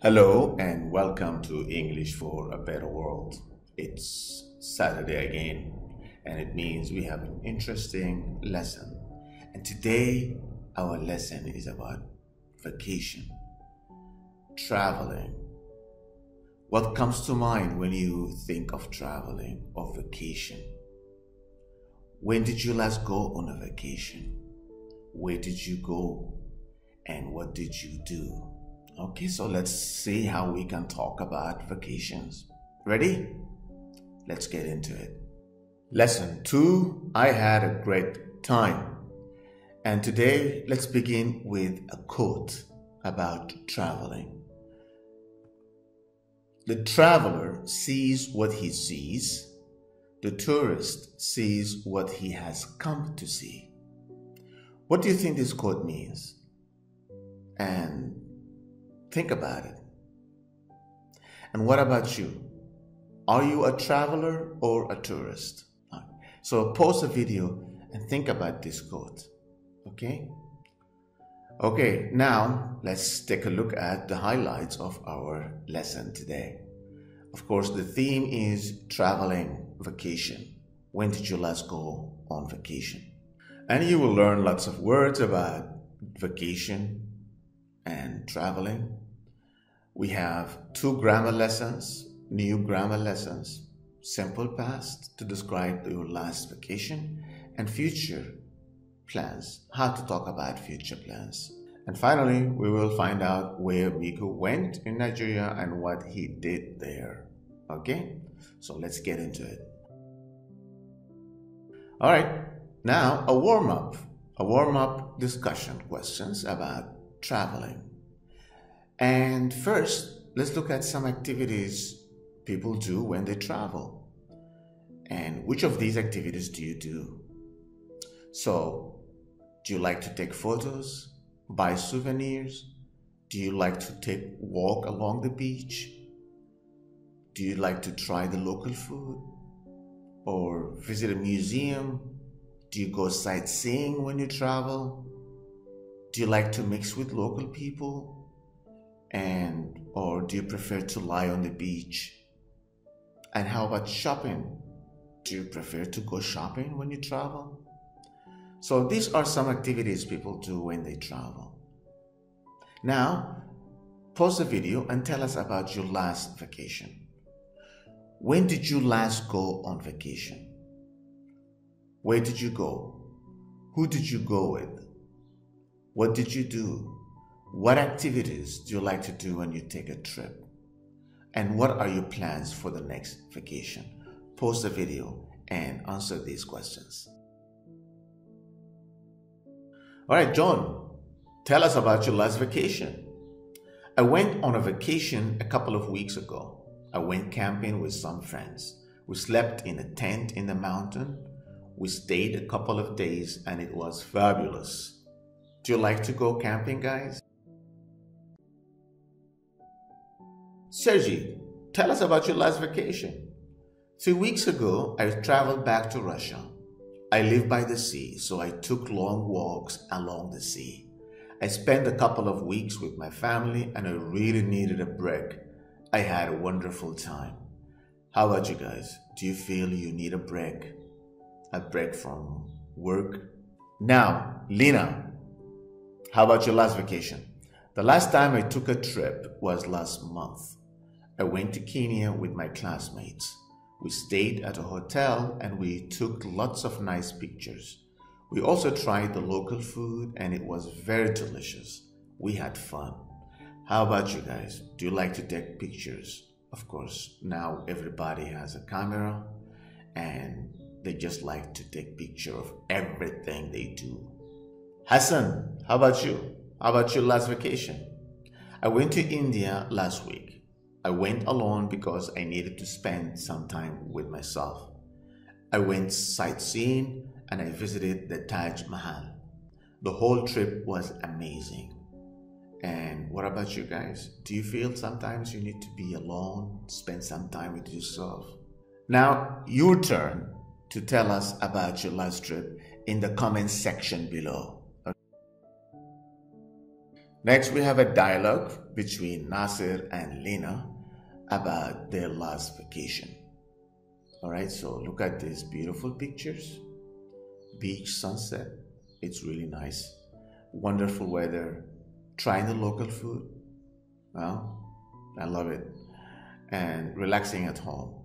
Hello and welcome to English for a Better World. It's Saturday again, and it means we have an interesting lesson. And today, our lesson is about vacation, traveling. What comes to mind when you think of traveling or vacation? When did you last go on a vacation? Where did you go? And what did you do? Okay, so let's see how we can talk about vacations. Ready? Let's get into it. Lesson 2, I had a great time. And today, let's begin with a quote about traveling. The traveler sees what he sees. The tourist sees what he has come to see. What do you think this quote means? And think about it. And what about you? Are you a traveler or a tourist? So pause the video and think about this quote. Okay? Okay, now let's take a look at the highlights of our lesson today. Of course, the theme is traveling, vacation. When did you last go on vacation? And you will learn lots of words about vacation and traveling. We have 2 grammar lessons, new grammar lessons, simple past to describe your last vacation, and future plans, how to talk about future plans. And finally, we will find out where Miku went in Nigeria and what he did there. Okay, so let's get into it. All right, now a warm-up discussion questions about traveling. And first, let's look at some activities people do when they travel. And which of these activities do you do? So, do you like to take photos, buy souvenirs? Do you like to walk along the beach? Do you like to try the local food? Or visit a museum? Do you go sightseeing when you travel? Do you like to mix with local people? Or do you prefer to lie on the beach? And how about shopping? Do you prefer to go shopping when you travel? So these are some activities people do when they travel. Now, pause the video and tell us about your last vacation. When did you last go on vacation? Where did you go? Who did you go with? What did you do? What activities do you like to do when you take a trip? And what are your plans for the next vacation? Pause the video and answer these questions. All right, John, tell us about your last vacation. I went on a vacation a couple of weeks ago. I went camping with some friends. We slept in a tent in the mountain. We stayed a couple of days and it was fabulous. Do you like to go camping, guys? Sergey, tell us about your last vacation. 2 weeks ago, I traveled back to Russia. I live by the sea, so I took long walks along the sea. I spent a couple of weeks with my family and I really needed a break. I had a wonderful time. How about you guys? Do you feel you need a break? A break from work? Now, Lina, how about your last vacation? The last time I took a trip was last month. I went to Kenya with my classmates. We stayed at a hotel and we took lots of nice pictures. We also tried the local food and it was very delicious. We had fun. How about you guys? Do you like to take pictures? Of course, now everybody has a camera and they just like to take picture of everything they do. Hassan, how about you? How about your last vacation? I went to India last week. I went alone because I needed to spend some time with myself. I went sightseeing and I visited the Taj Mahal. The whole trip was amazing. And what about you guys? Do you feel sometimes you need to be alone, spend some time with yourself? Now, your turn to tell us about your last trip in the comment section below. Next, we have a dialogue between Nasir and Lina about their last vacation. All right, so look at these beautiful pictures. Beach sunset, it's really nice. Wonderful weather. Trying the local food. Well, I love it. And relaxing at home.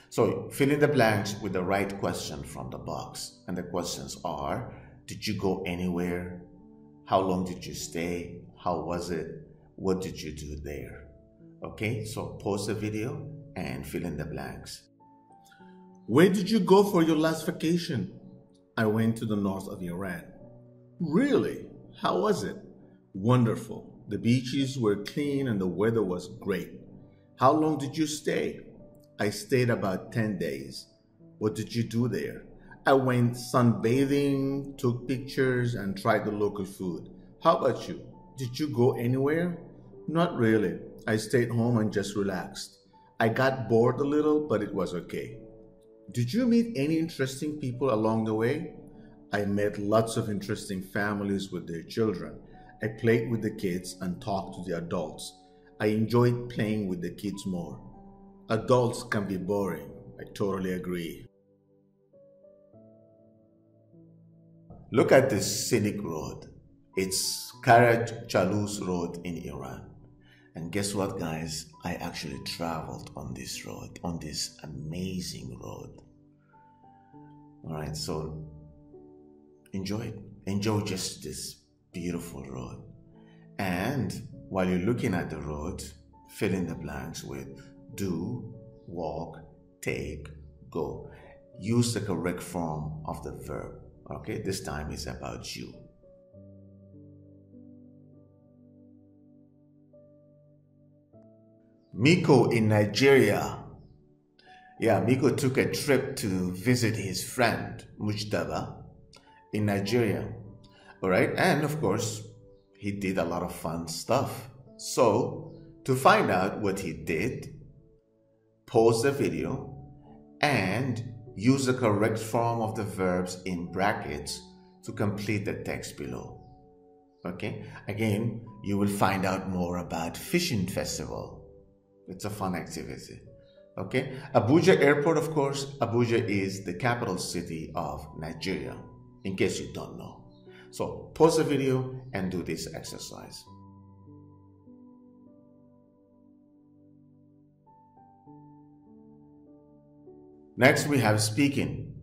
So fill in the blanks with the right question from the box. And the questions are, did you go anywhere? How long did you stay? How was it? What did you do there? Okay, so pause the video and fill in the blanks. Where did you go for your last vacation? I went to the north of Iran. Really? How was it? Wonderful. The beaches were clean and the weather was great. How long did you stay? I stayed about 10 days. What did you do there? I went sunbathing, took pictures, and tried the local food. How about you? Did you go anywhere? Not really. I stayed home and just relaxed. I got bored a little, but it was okay. Did you meet any interesting people along the way? I met lots of interesting families with their children. I played with the kids and talked to the adults. I enjoyed playing with the kids more. Adults can be boring. I totally agree. Look at this Scenic Road. It's Karaj Chalus Road in Iran. And guess what, guys? I actually traveled on this road, on this amazing road. All right, so enjoy it. Enjoy just this beautiful road. And while you're looking at the road, fill in the blanks with do, walk, take, go. Use the correct form of the verb. Okay, this time it's about you. Miko in Nigeria. Yeah, Miko took a trip to visit his friend Mujtaba in Nigeria. All right, and of course, he did a lot of fun stuff. So, to find out what he did, pause the video and use the correct form of the verbs in brackets to complete the text below. Okay, again, you will find out more about Fishing Festival. It's a fun activity. Okay, Abuja Airport, of course, Abuja is the capital city of Nigeria, in case you don't know. So pause the video and do this exercise. Next, we have speaking.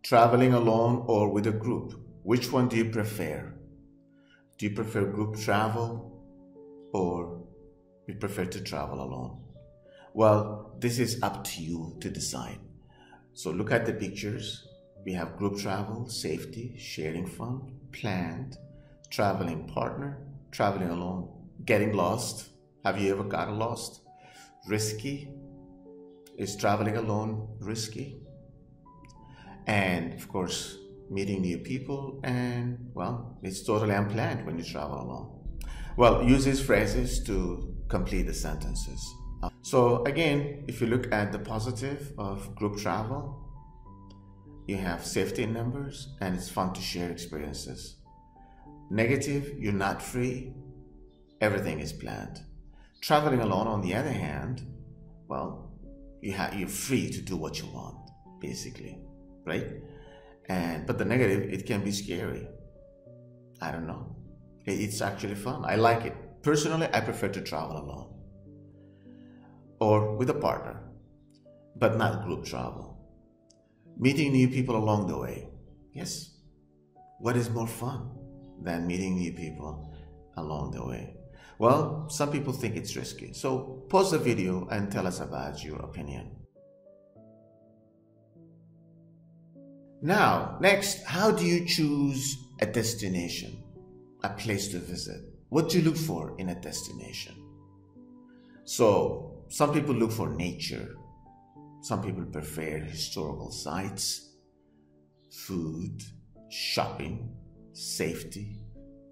Traveling alone or with a group. Which one do you prefer? Do you prefer group travel or you prefer to travel alone? Well, this is up to you to decide. So look at the pictures. We have group travel, safety, sharing fun, planned, traveling partner, traveling alone, getting lost. Have you ever gotten lost? Risky. Is traveling alone risky? And of course, meeting new people, and well, it's totally unplanned when you travel alone. Well, use these phrases to complete the sentences. So again, if you look at the positive of group travel, you have safety in numbers and it's fun to share experiences. Negative, you're not free, everything is planned. Traveling alone, on the other hand, well, you're free to do what you want, basically, right? But the negative, it can be scary. I don't know. It's actually fun. I like it. Personally, I prefer to travel alone or with a partner, but not group travel. Meeting new people along the way. Yes. What is more fun than meeting new people along the way? Well, some people think it's risky. So pause the video and tell us about your opinion. Now, next, how do you choose a destination, a place to visit? What do you look for in a destination? So, some people look for nature. Some people prefer historical sites, food, shopping, safety,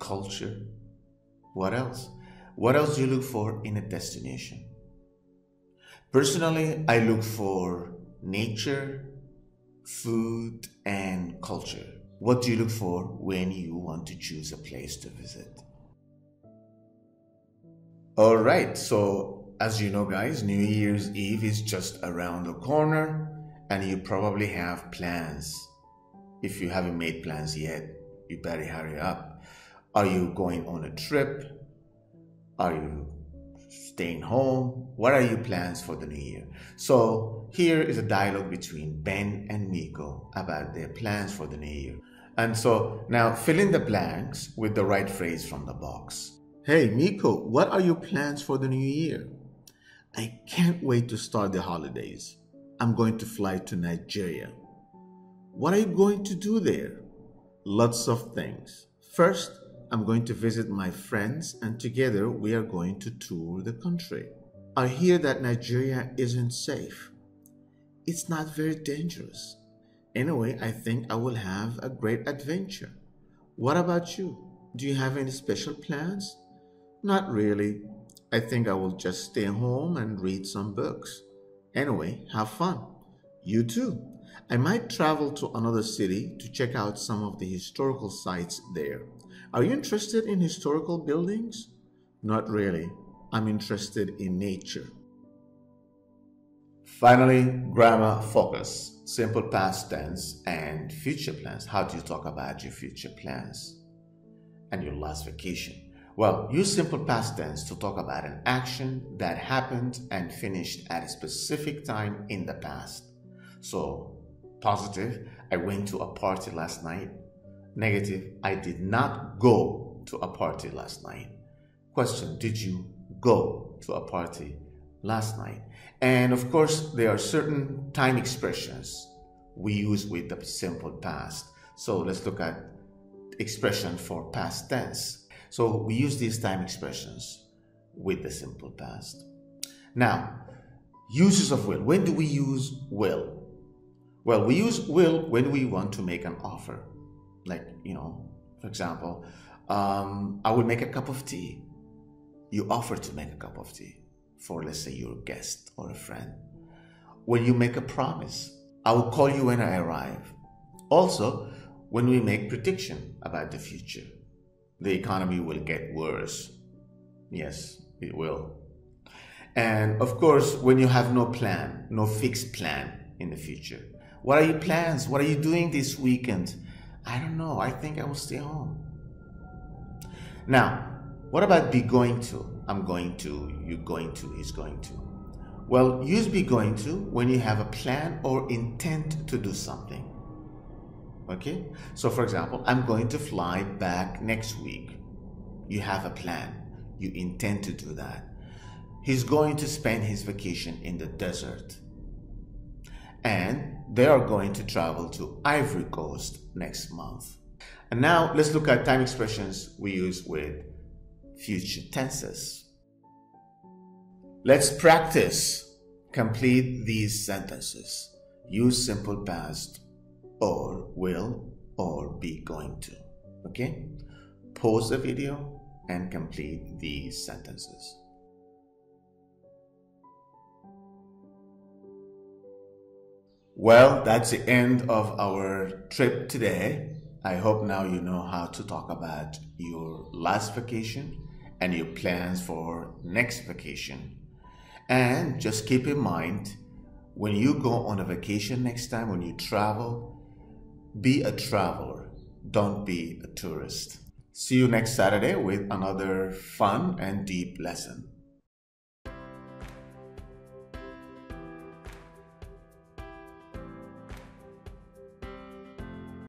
culture. What else? What else do you look for in a destination? Personally, I look for nature, food, and culture. What do you look for when you want to choose a place to visit? All right, so as you know, guys, New Year's Eve is just around the corner, and you probably have plans. If you haven't made plans yet, you better hurry up. Are you going on a trip? Are you staying home? What are your plans for the new year? So here is a dialogue between Ben and Miko about their plans for the new year. And so now fill in the blanks with the right phrase from the box. Hey, Miko, what are your plans for the new year? I can't wait to start the holidays. I'm going to fly to Nigeria. What are you going to do there? Lots of things. First, I'm going to visit my friends, and together we are going to tour the country. I hear that Nigeria isn't safe. It's not very dangerous. Anyway, I think I will have a great adventure. What about you? Do you have any special plans? Not really. I think I will just stay home and read some books. Anyway, have fun. You too. I might travel to another city to check out some of the historical sites there. Are you interested in historical buildings? Not really. I'm interested in nature. Finally, grammar focus, simple past tense and future plans. How do you talk about your future plans and your last vacation? Well, use simple past tense to talk about an action that happened and finished at a specific time in the past. So, positive, I went to a party last night. Negative, I did not go to a party last night. Question, did you go to a party last night? And of course, there are certain time expressions we use with the simple past. So let's look at expression for past tense. So we use these time expressions with the simple past. Now, uses of will. When do we use will? Well, we use will when we want to make an offer. Like, for example, I will make a cup of tea. You offer to make a cup of tea for, let's say, your guest or a friend. When you make a promise, I will call you when I arrive. Also, when we make prediction about the future, the economy will get worse. Yes, it will. And of course, when you have no plan, no fixed plan in the future. What are your plans? What are you doing this weekend? I don't know. I think I will stay home. Now, what about be going to? I'm going to, you're going to, he's going to. Well, use be going to when you have a plan or intent to do something. Okay? So for example, I'm going to fly back next week. You have a plan. You intend to do that. He's going to spend his vacation in the desert. And they are going to travel to Ivory Coast next month. And now let's look at time expressions we use with future tenses. Let's practice. Complete these sentences. Use simple past or will or be going to. Okay? Pause the video and complete these sentences. Well, that's the end of our trip today. I hope now you know how to talk about your last vacation and your plans for next vacation. And just keep in mind, when you go on a vacation next time, when you travel, be a traveler. Don't be a tourist. See you next Saturday with another fun and deep lesson.